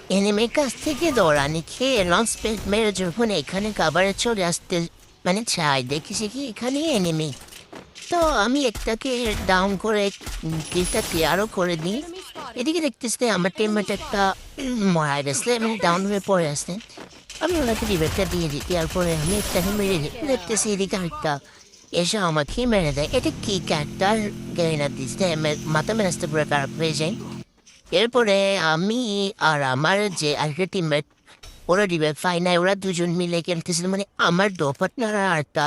এনিমির কাছ থেকে দৌড়ানি খেয়ে লঞ্চ প্যাড মেরে যখন এখানে কাবারে চলে আসতে মানে চাই দেখেছি কি এখানে এনিমি। তো আমি একটাকে ডাউন করে কিলটা ক্লিয়ারও করে দিই। এদিকে দেখতেছি আমার টিমমেট একটা মারা গেছে এবং ডাউন হয়ে পড়ে আসছে। আমি ওনাকে রিভেটটা দিয়ে দিই, দেওয়ার পরে আমি একটাকে মেরে দিই, দেখতেছি এদিকে একটা এসে আমাকে মেরে দেয়। এটা কি ক্যারেক্টার গেরিনা দিচ্ছে, মাথা মেরাজতে পুরো খারাপ হয়ে যায়। এরপরে আমি আর আমার যে আরেকটা টিমমেট ওরা রিভাইভ পাই নাই, ওরা দুজন মিলে খেলতেছিল, মানে আমার দো পার্টনার আর একটা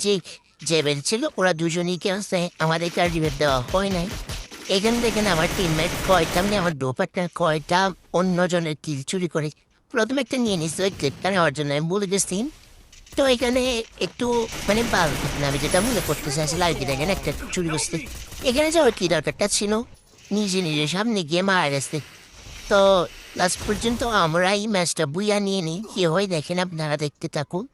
যে যে ছিল ওরা দুজনই খেলছে, আমাদেরকে আর রিভাইভ দেওয়া হয় নাই। এখান থেকে না আমার টিমমেট কয়টা মানে আমার দো পার্টনার কয়টা অন্যজনের কিল চুরি করে প্রথমে একটা নিয়ে নিচ্ছে ওই ক্লিপটা নেওয়ার জন্য আমি বলে গেছি। তো এখানে একটু মানে ভালো না, আমি যেটা মনে করতে চাইছি আর কি, দেখেন একটা চুরি করতে এখানে যাওয়ার কি দরকারটা ছিল, নিজে নিজের সামনে গিয়ে মারা গেছে। তো লাস্ট পর্যন্ত আমরা এই ম্যাচটা বুইয়া নিয়ে নিই, কি হয় দেখেন আপনারা দেখতে থাকুন।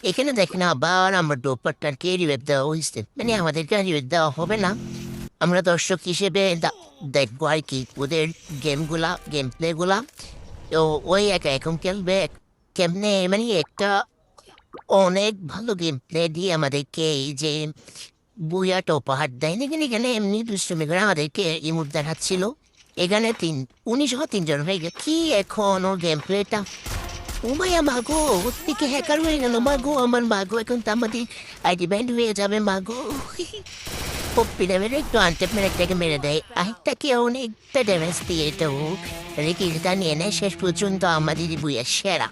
এখানে দেখেন আবার আমার ডোপারটাকে রিভেভ দেওয়া হয়েছে, মানে আমাদেরকে রিভেভ দেওয়া হবে না, আমরা দর্শক হিসেবে দেখবো আর কি ওদের গেম প্লেগুলা। তো ওই একা এখন খেলবে কেমনে, মানে একটা অনেক ভালো গেম প্লে দিয়ে আমাদেরকে এই যে বুয়াটা উপহার দেয়। এখানে এখানে এমনি দুষ্টমি করে আমাদেরকে ইমোট দেখাচ্ছিল। এখানে 3 জন হয়ে গেছে কি এখন ও গেম প্লেটা। ও মায়া মাগো, ওর থেকে হ্যাকার হয়ে গেল মাগো, আমার মাগো এখন তো আমাদের আইডি ব্যান্ড হয়ে যাবে মাগো। পপ্পি ড্যামেজ একটু আনটেপ মেরে একটাকে মেরে দেয়, আরেকটাকে অনেকটা ড্যামেজ দিয়ে তো রেখে নিয়ে নেয়। শেষ পর্যন্ত আমাদের বুয়া সেরা।